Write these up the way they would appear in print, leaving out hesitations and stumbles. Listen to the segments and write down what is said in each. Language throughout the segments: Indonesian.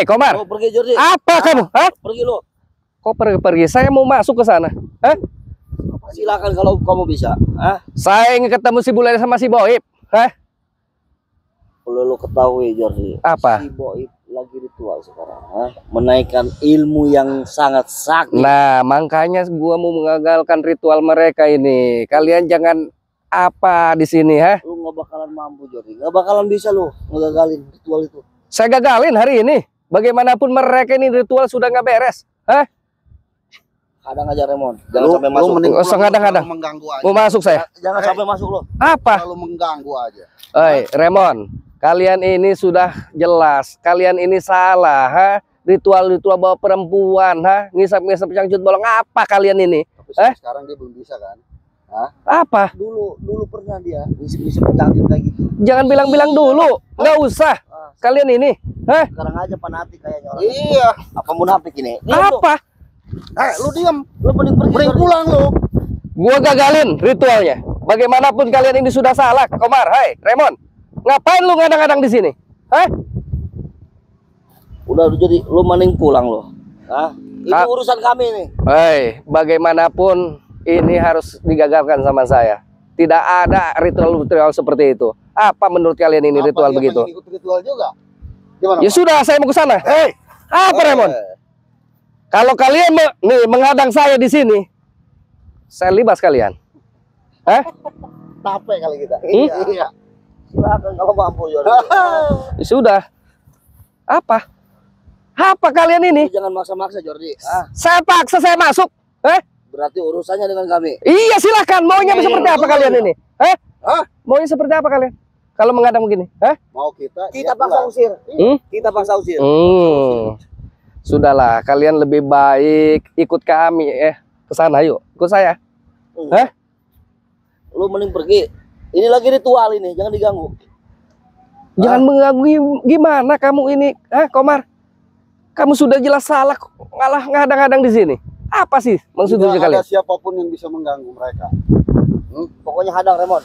Hei, Komar. Mau pergi Jordi? Apa kamu? Hah? Pergi lo. Kok pergi? Saya mau masuk ke sana. Hah? Silakan kalau kamu bisa. Hah? Saya ingin ketemu si Bule sama si Boib. Hah? Lo ketahui Jordi. Apa? Si Boib lagi ritual sekarang. Hah? Menaikkan ilmu yang sangat sakti. Nah, makanya gua mau mengagalkan ritual mereka ini. Kalian jangan apa di sini, ha? Lu nggak bakalan mampu Jordi. Nggak bakalan bisa lo ngegagalin ritual itu. Saya gagalin hari ini. Bagaimanapun mereka ini ritual sudah nggak beres. Hah? Kadang aja Remon. Jangan sampai masuk. Oh, sengadang-kadang. Mau masuk saya. Jangan sampai masuk lo. Apa? Kalau mengganggu aja. Oi, Remon. Kalian ini sudah jelas. Kalian ini salah, ha? Ritual-ritual bawa perempuan, ha? Ngisap-ngisap cangcut bolong. Apa kalian ini? Tapi sekarang dia belum bisa kan? Hah? Apa? Dulu pernah dia ngisap cangcut kayak gitu. Jangan bilang-bilang dulu. Nggak usah. Kalian ini, hah? Sekarang aja fanatik kayaknya orang. Iya. Apa munafik ini? Apa? Lu diam. Lu mending pergi. Mending pulang lu. Gua gagalin ritualnya. Bagaimanapun kalian ini sudah salah, Komar. Hai, Remon. Ngapain lu ngadang-ngadang di sini? Hah? Udah jadi lu mending pulang lo. Hah? Itu urusan kami nih. Hai, bagaimanapun ini harus digagalkan sama saya. Tidak ada ritual-ritual seperti itu. Apa menurut kalian ini ritual begitu? Ikut ritual juga. Gimana? Ya sudah, saya mau ke sana. Hei, apa Remon? Kalau kalian nih menghadang saya di sini, saya libas kalian. Hah? Capek kali kita. Iya. Silakan kalau mampu ya. Ya sudah. Apa? Apa kalian ini? Jangan maksa-maksa Jordi. Saya paksa saya masuk. Berarti urusannya dengan kami. Iya silakan. Maunya seperti apa kalian ini? Hah? Maunya seperti apa kalian? Kalau menghadang begini? Mau kita paksa usir. Kita paksa usir. Sudahlah, kalian lebih baik ikut kami ke sana yuk. Ikut saya. Lu mending pergi. Ini lagi ritual ini, jangan diganggu. Jangan mengganggu gimana kamu ini, Komar? Kamu sudah jelas salah, ngalah ngadang-ngadang di sini. Apa sih maksudnya kalian? Tidak ada siapapun yang bisa mengganggu mereka. Pokoknya hadang Remon.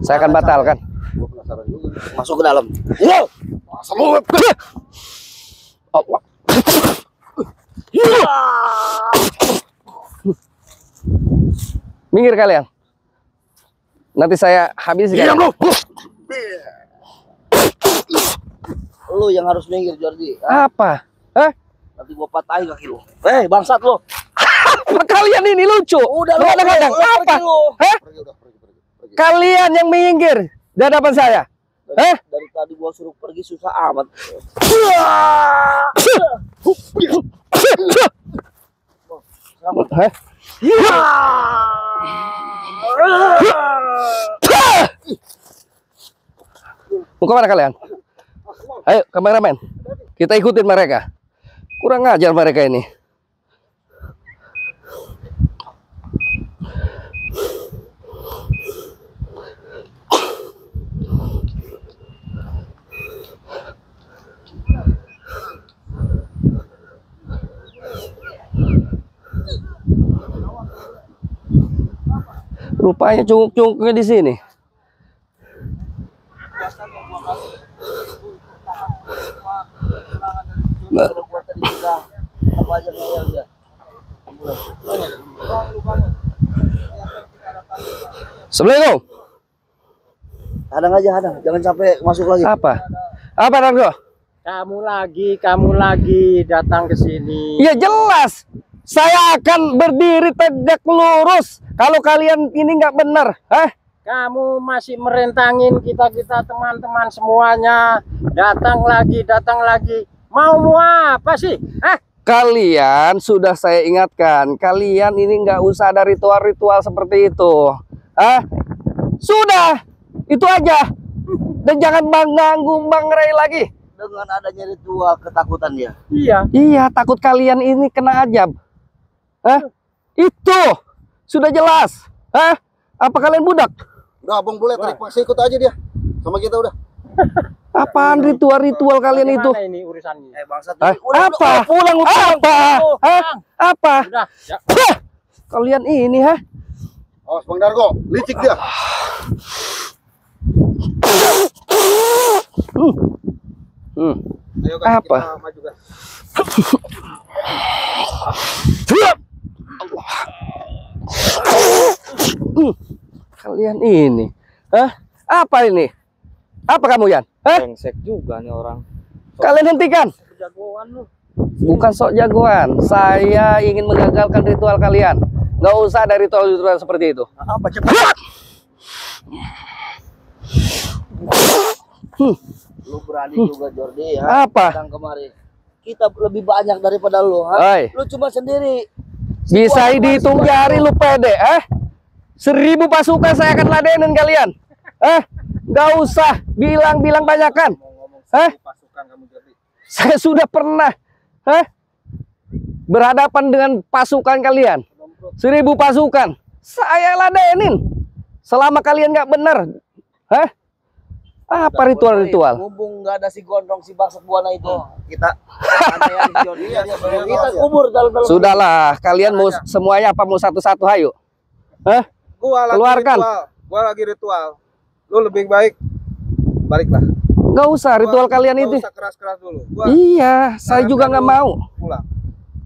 Saya akan batalkan. Gua penasaran juga. Masuk ke dalam. Yo! Allah. Minggir kalian. Nanti saya habis kalian. Lu yang harus minggir Jordi. Apa? Nanti gua patahin kaki lu. Bangsat lu. Kalian ini lucu. Udah lu kadang-kadang apa? Pergi. Kalian yang minggir di hadapan saya. Dari tadi gua suruh pergi susah amat. Mau kemana kalian? Ayo kameramen, kita ikutin mereka. Kurang ajar mereka ini. Rupanya cunguk-cunguknya di sini. Assalamualaikum. Hadang aja, hadang. Jangan sampai masuk lagi. Apa? Apa Nargo? Kamu lagi datang ke sini. Ya jelas. Saya akan berdiri tegak lurus. Kalau kalian ini nggak benar, Kamu masih merentangin kita teman-teman semuanya. Datang lagi. Mau apa sih? Kalian sudah saya ingatkan. Kalian ini nggak usah ada ritual-ritual seperti itu. Sudah, itu aja. Dan jangan mengganggu Bang Ray lagi. Dengan adanya ritual ketakutan dia. Iya. Takut kalian ini kena ajab. Itu sudah jelas. Apa kalian budak? Udah Abang boleh tarik paksa ikut aja dia. Sama kita udah. Apaan ritual-ritual kalian itu? Bagaimana ini urusannya? Bangsat. Apa? Pulang. Apa? Udah, ya. Kalian ini, Awas Bang Dargo, licik dia. Ayo guys, Apa? kita maju guys. Kalian ini, apa ini? Apa kamu, Yan? Brengsek juga nih orang. Kalian hentikan. Jagoan lu. Bukan sok jagoan. Saya ingin menggagalkan ritual kalian. Nggak usah ada ritual-ritual seperti itu. Apa cepat? Lu berani juga Jordi ya. Apa? Datang kemari. Kita lebih banyak daripada lu, Oi. Lu cuma sendiri. Bisa dihitung jari lu pede, 1000 pasukan saya akan ladenin kalian. Nggak usah bilang-bilang banyakan. Pasukan kamu Jordi. Saya sudah pernah berhadapan dengan pasukan kalian. 1000 pasukan. Saya ladenin. Selama kalian nggak benar. Apa ritual-ritual? Mumpung nggak ada si gondrong si bangsat buana itu. Kita Jordi. Kita kubur dalam. Sudahlah, kalian mau semuanya apa mau satu-satu, hayo. Gua lagi Keluarkan. ritual. Gua lagi ritual. Lu lebih baik baliklah. Nggak usah ritual kalian itu. Gak usah keras-keras dulu. Gua Iya, saya juga nggak mau. pulang.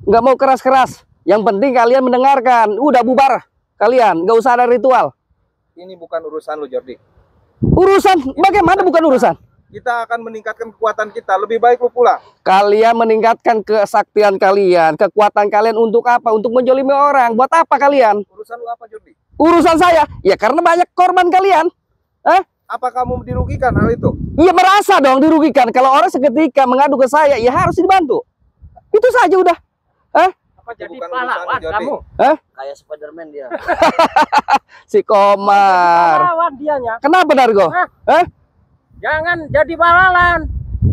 Nggak mau keras-keras. Yang penting kalian mendengarkan. Udah bubar kalian, nggak usah ada ritual. Ini bukan urusan lu Jordi. Urusan bagaimana bukan urusan? Kita akan meningkatkan kekuatan kita. Lebih baik lu pulang. Kalian meningkatkan kesaktian kalian, kekuatan kalian untuk apa? Untuk menjolimi orang. Buat apa kalian? Urusan lu apa Jordi? Urusan saya? Ya karena banyak korban kalian. Apa kamu dirugikan hal itu? Iya merasa dong dirugikan. Kalau orang seketika mengadu ke saya, ya harus dibantu. Itu saja udah. Apa jadi bukan pahlawan urusan Jordi. kamu? Kayak Spiderman dia. Si Komar. Pahlawan dianya. Kenapa Dargo? Jangan jadi pahlawan.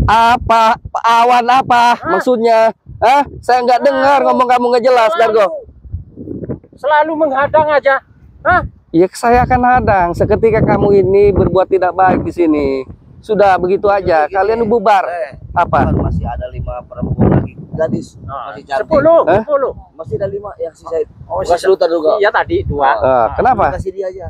Apa? Awan apa? Maksudnya? Saya nggak dengar ngomong kamu nggak jelas, Dargo. Selalu menghadang aja. Ya saya akan hadang. Seketika kamu ini berbuat tidak baik di sini. Sudah begitu aja. Kalian bubar. Apa? Kan masih ada 5 perempuan lagi gadis. Masih cantik. 10. Masih ada 5 yang sisa. Oh, Kasih lu juga. Iya tadi 2. Kenapa? Kasih dia aja.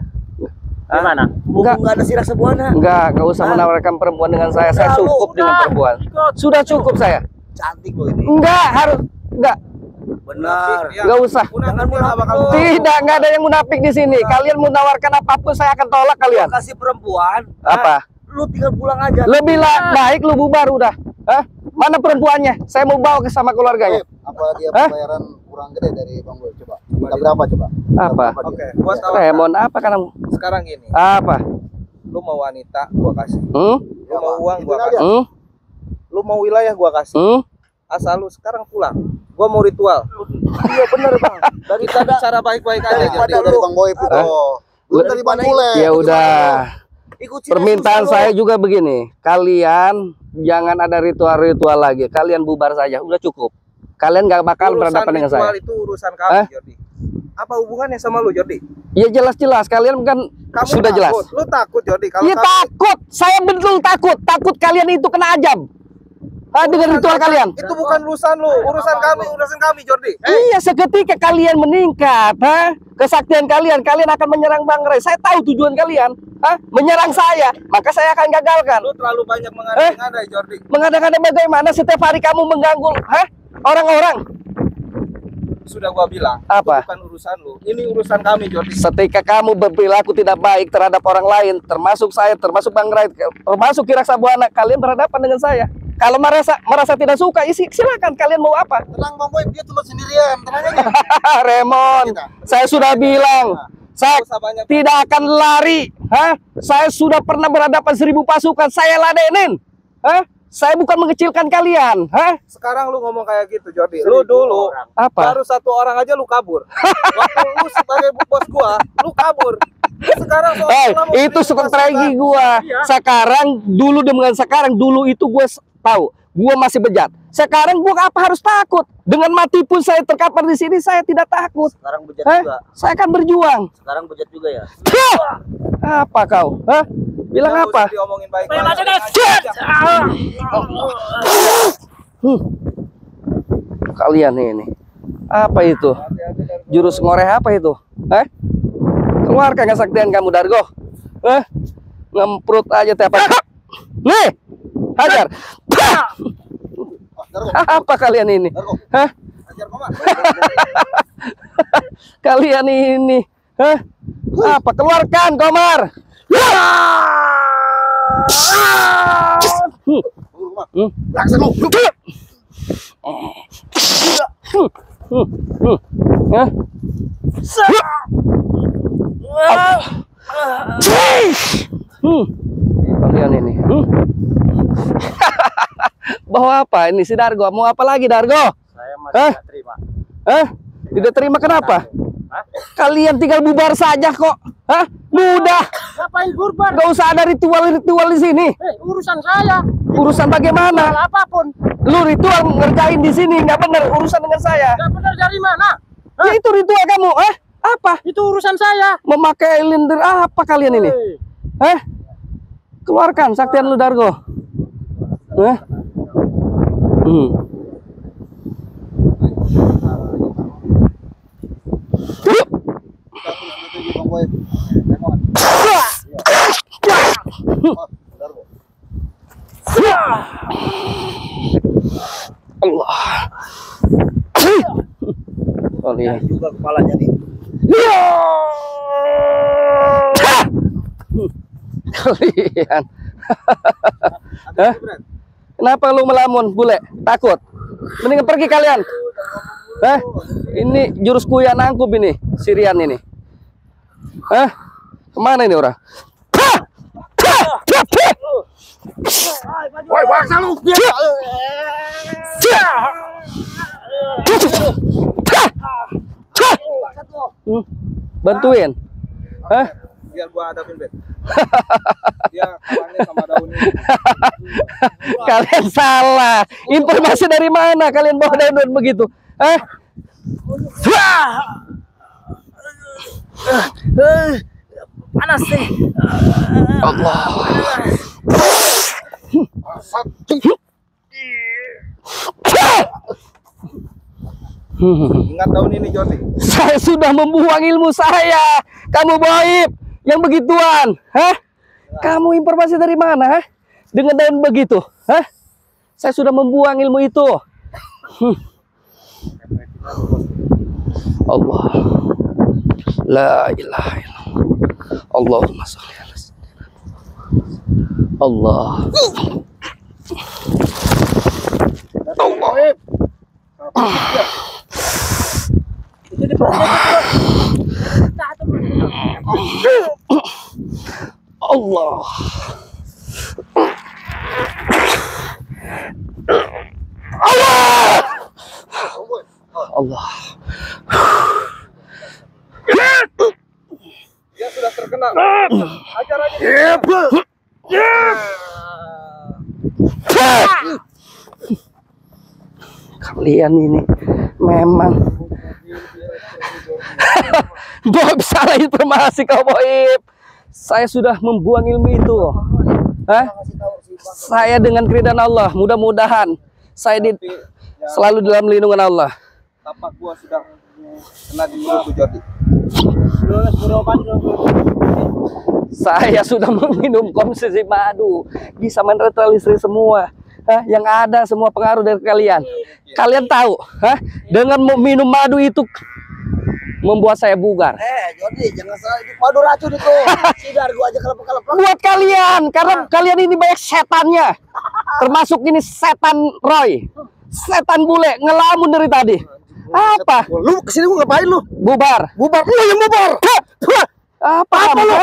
Gimana? Mumpung nggak ada sirah sebuana. Nggak usah menawarkan perempuan dengan saya. Saya cukup dengan perempuan. Sudah cukup saya. Cantik loh ini. Enggak. Benar. Nggak usah. Jangan munafik kamu. Tidak, nggak ada yang munafik di sini. Kalian menawarkan apapun saya akan tolak kalian. Kasih perempuan. Apa? Lu tinggal pulang aja. Lebih baik lu bubar udah. Mana perempuannya? Saya mau bawa ke sama keluarganya. Apa dia pembayaran kurang gede dari Bang Boy? Coba. Minta berapa coba? Apa? Oke, gua tahu. Remon apa kamu? Sekarang gini, Apa? lu mau wanita gua kasih. Hmm? Lu mau uang gua kasih. Hmm? Lu mau wilayah gua kasih. Hmm? Asal lu sekarang pulang. Gua mau ritual. Iya bener Bang. Kita bicara baik-baik aja. Daripada dari Bang Boy itu. Lu dari Bang Bule. Ya udah. Ikut Permintaan saya juga begini. Kalian jangan ada ritual-ritual lagi. Kalian bubar saja. Udah cukup. Kalian nggak bakal berhadapan dengan saya. Ritual itu urusan kamu, Jordi. Apa hubungannya sama lu, Jordi? Ya jelas-jelas. Kalian kan Kamu sudah jelas. takut. Lu takut, Jordi. Kalau Iya kamu takut. Saya betul takut. Takut kalian itu kena ajab. Dengan ritual kalian. itu bukan urusan lu, urusan kami, Jordi. Iya, seketika kalian meningkat, kesaktian kalian akan menyerang Bang Ray. Saya tahu tujuan kalian, menyerang saya, maka saya akan gagalkan. Lu terlalu banyak mengandai-andai, Jordi. Mengadakan bagaimana setiap hari kamu mengganggu, orang-orang. Sudah gua bilang, Apa? itu bukan urusan lu. Ini urusan kami, Jordi. Ketika kamu berperilaku tidak baik terhadap orang lain, termasuk saya, termasuk Bang Ray, termasuk Kiraksa Buana, kalian berhadapan dengan saya. Kalau merasa tidak suka, silakan kalian mau apa? Tenang Bang Boy, dia cuma sendirian. Tenang aja. Remon, saya sudah bilang, saya Nggak usah banyak. tidak akan lari. Saya sudah pernah berhadapan 1000 pasukan, saya ladenin. Saya bukan mengecilkan kalian. Sekarang lu ngomong kayak gitu, Jordi. Lu dulu Apa? baru 1 orang aja lu kabur. Waktu lu sebagai bos gua, lu kabur. Sekarang Itu strategi gua. Sekarang dulu dengan sekarang dulu itu gue tahu, gue masih bejat. Sekarang gue apa harus takut? Dengan mati pun saya terkapar di sini, saya tidak takut. Sekarang bejat juga. Saya akan berjuang. Sekarang bejat juga ya. Apa kau? Bilang apa? Diomongin baik. Kalian ini apa itu? Jurus ngoreh apa itu? Keluarkan kesaktian kamu, Dargo. Ngemprut aja tiap hari. Nih, hajar. Apa kalian ini? Hah? Ajar Komar. Kalian ini, hah? Apa? Keluarkan, Komar. Langsung lu. Hah? Kalian ini. Bawa apa ini si Dargo? Mau apa lagi, Dargo? Saya masih Hah? tidak terima. Hah? Tidak terima kenapa? Hah? Kalian tinggal bubar saja kok. Hah? Mudah. Ngapain kurban? Gak usah ada ritual-ritual di sini. Urusan saya. Urusan bagaimana? Soal apapun. Lu ritual ngerjain di sini nggak bener. Urusan dengan saya. Gak benar dari mana? Ya itu ritual kamu. Apa? Itu urusan saya. Memakai linder apa kalian ini? Hei. Keluarkan saktian lu, Dargo. Allah. Kalian Juga kepalanya nih. kalian. Hah? Kenapa lu melamun, bule? Takut? Mendingan pergi kalian. Hah? Ini jurus kuya nangkup ini, Sirian ini. Hah? Kemana ini orang? Woi, bangsa lu. Bantuin. Hah? Biar gua hadapin, Bet. Dia kalangnya sama daun ini. Kalian salah. Informasi dari mana kalian bawa daun begitu? Hah? Panas sih. Allah. Ingat daun ini, Jordi. Saya sudah membuang ilmu saya. Kamu boib yang begituan. Hah? Kamu informasi dari mana? Hah? Dengan daun begitu. Hah? Saya sudah membuang ilmu itu. Allah. La ilaha illallah. Allahumma shalli ala sayyidina Allah. Allah. Allah. Dia sudah terkena. Ajar aja. Kalian ini memang Boib salah informasi kau Boib. Saya sudah membuang ilmu itu. Hah? Saya dengan keridhaan Allah, mudah-mudahan saya selalu dalam lindungan Allah. Tapak gua sudah kena di mulut, Jordi. Saya sudah meminum konsumsi madu, bisa menetralisir semua. Hah? Yang ada semua pengaruh dari kalian. Kalian tahu, hah? Dengan minum madu itu membuat saya bugar. Jordi, jangan salah, itu madu racun itu. Sidar gua aja kelepek-kelepek. Buat kalian, karena kalian ini banyak setannya. Termasuk ini setan Roy, setan bule, ngelamun dari tadi. Apa? Lu kesini gua ngapain lu? Bubar. Bubar. Lu yang bubar. Apa lu?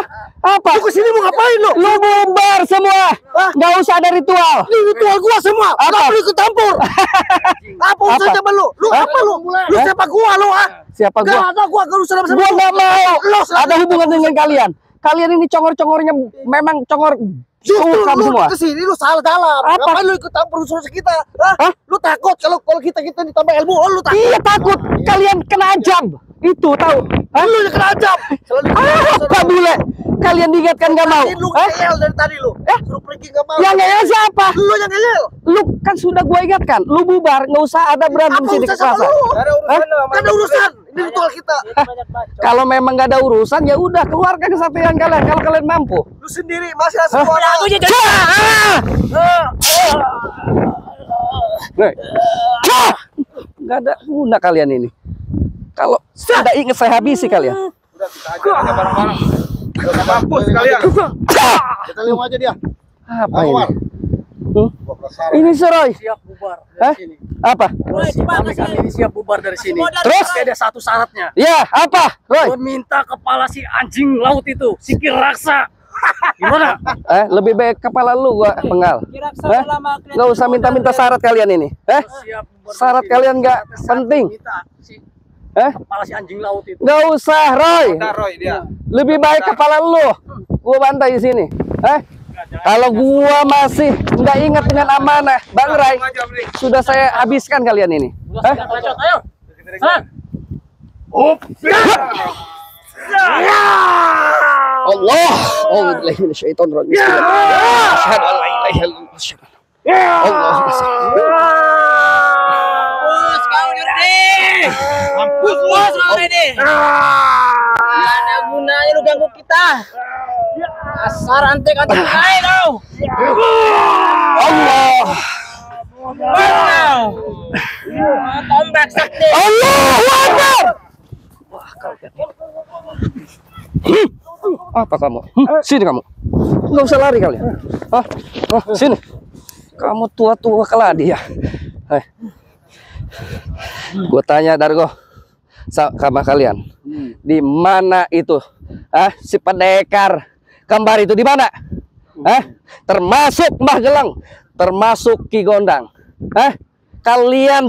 Apa? Lu kesini mau ngapain lu? Lu bubar semua. Nggak usah ada ritual. Ini ritual gua semua. Apa? Lu ikut campur. Apa urusannya sama lu? Lu apa lu? Lu siapa gua lu, ah? Siapa Gak gua? ada gua kalau sama Gua nggak mau. Lu Ada hubungan dengan kalian. Kalian ini congor-congornya memang congor. Justru Bukan lu semua. kesini lu salah dalam. Apa? Ngapain lu ikut campur urusan kita? Hah? Lu takut kalau kita ditambah ilmu? Oh, lu takut. Iya takut. Kalian kena ajab. Itu tahu. Hah? Lu yang kena ajab. Apa bule? Kalian diingatkan nggak mau? Lu Hah? ngeyel dari tadi lu. Suruh pergi enggak mau. Yang ngeyel siapa? Lu yang ngeyel. Lu kan sudah gua ingatkan. Lu bubar, nggak usah ada berantem Apa sini urusan sama kekerasan. lu? Gak ada urusan sama Gak ada urusan. Ini ritual kita. Kalau memang nggak ada urusan ya udah keluarkan kesatuan kalian kalau kalian mampu. Lu sendiri masih ada semua orang. Nggak ada guna kalian ini. Kalau tidak ingat saya habisi kalian. Udah kita ajar aja bareng-bareng. Udah mampus kalian. Kita lihat aja dia. Apa Bang ini? Omar. Ini Roy. Siap bubar Hah? dari sini. Apa? Kami ini siap bubar dari sini. Terus? Tapi ada satu syaratnya. Ya, apa? Roy. Gua minta kepala si anjing laut itu, si Kiraksa. Gimana? Lebih baik kepala lu gua penggal. Hah? Nggak usah minta-minta syarat kalian ini. Siap bubar Syarat dari sini. kalian nggak Satu penting. minta si Hah? kepala si anjing laut itu. Nggak usah, Roy. Udah, Roy dia. Lebih baik kepala lu. Gua bantai di sini. Kalau gua masih nggak ingat dengan amanah, Bang Rai, sudah saya habiskan kalian ini. Bacot, ayo. Allah, Allahu minasyaitonir rajim. Asyhadu an la ilaha illallah. Allahumma shalli. Bos, kau ini. Mampus bos kau ini. Ada gunanya lu ganggu kita. Asar antek-antek naik kau. Allah. Tombak sakti. Allahu Akbar. Wah, kalian. Apa kamu? Sini kamu. Nggak usah lari kalian. Sini. Kamu tua-tua keladi ya. Gue tanya Dargo sama kalian, di mana itu? Si pendekar kembar itu di mana? Termasuk Mbah Gelang, termasuk Ki Gondang. Kalian,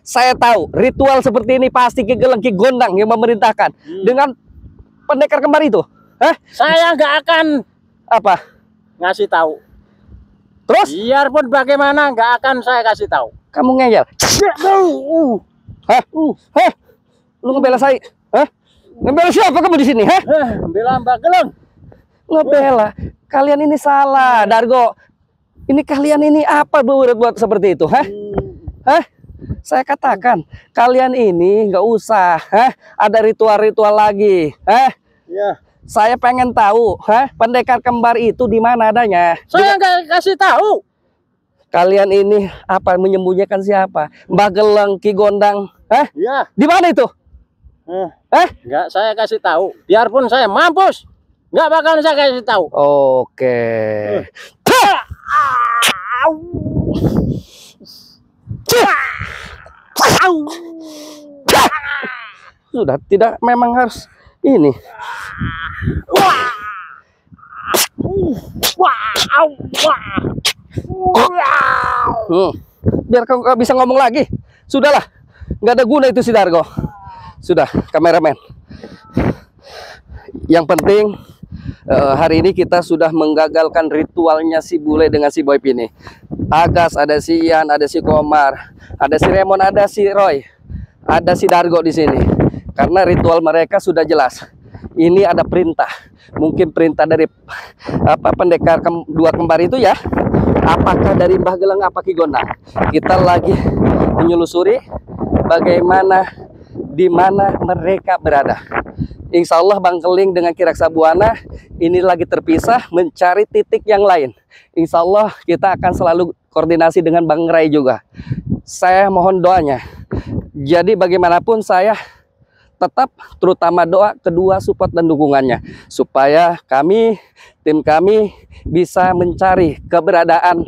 saya tahu ritual seperti ini pasti Ki Gelang, Ki Gondang yang memerintahkan dengan pendekar kembar itu. Saya nggak akan Apa? ngasih tahu. Terus? Biarpun bagaimana nggak akan saya kasih tahu. Kamu ngeyel? Lu ngebela saya? Ngebela siapa kamu di sini? Bela Mbak Geleng. Ngebela. Kalian ini salah, Dargo. Ini kalian ini apa buat seperti itu? Saya katakan, kalian ini nggak usah ada ritual-ritual lagi. Iya. Saya pengen tahu, pendekar kembar itu di mana adanya? Saya nggak kasih tahu. Kalian ini apa menyembunyikan siapa? Mbah Geleng, Ki Gondang, Ya, di mana itu? nggak saya kasih tahu. Biarpun saya mampus, nggak bakal saya kasih tahu. Oke. Sudah tidak, memang harus ini. Biar kamu nggak bisa ngomong lagi. Sudahlah, nggak ada guna itu si Dargo. Sudah, kameramen. Yang penting hari ini kita sudah menggagalkan ritualnya si Bule dengan si Boy ini. Agas, ada si Ian, ada si Komar, ada si Remon, ada si Roy, ada si Dargo di sini. Karena ritual mereka sudah jelas. Ini ada perintah, mungkin perintah dari pendekar dua kembar itu ya. Apakah dari Mbah Gelang apa Ki Gondang? Kita lagi menyelusuri bagaimana di mana mereka berada. Insya Allah Bang Keling dengan Kiraksa Buana ini lagi terpisah mencari titik yang lain. Insya Allah kita akan selalu koordinasi dengan Bang Rai juga. Saya mohon doanya. Jadi bagaimanapun saya tetap terutama doa kedua, support dan dukungannya supaya kami, tim kami bisa mencari keberadaan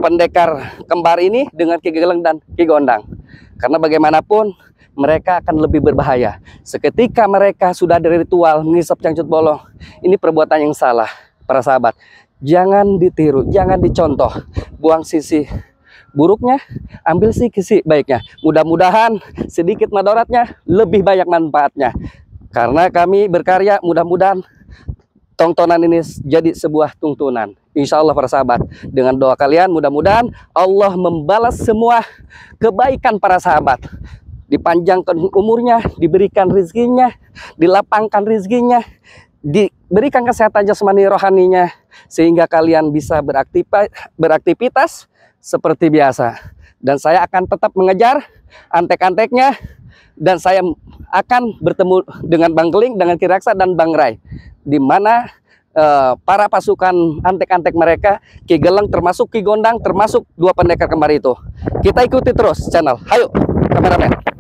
pendekar kembar ini dengan Ki Geleng dan Ki Gondang. Karena bagaimanapun mereka akan lebih berbahaya. Seketika mereka sudah ada ritual mengisap cangcut bolong, ini perbuatan yang salah, para sahabat. Jangan ditiru, jangan dicontoh. Buang sisi buruknya, ambil sisi baiknya. Mudah-mudahan sedikit madaratnya, lebih banyak manfaatnya. Karena kami berkarya, mudah-mudahan tontonan ini jadi sebuah tuntunan. Insya Allah para sahabat, dengan doa kalian mudah-mudahan Allah membalas semua kebaikan para sahabat. Dipanjangkan umurnya, diberikan rezekinya, dilapangkan rezekinya, diberikan kesehatan jasmani rohaninya, sehingga kalian bisa beraktivitas seperti biasa. Dan saya akan tetap mengejar antek-anteknya, dan saya akan bertemu dengan Bang Keling, dengan Kiraksa dan Bang Rai, di mana para pasukan antek-antek mereka, Ki Geleng termasuk Ki Gondang, termasuk 2 pendekar kembar itu. Kita ikuti terus channel. Hayo kameramen.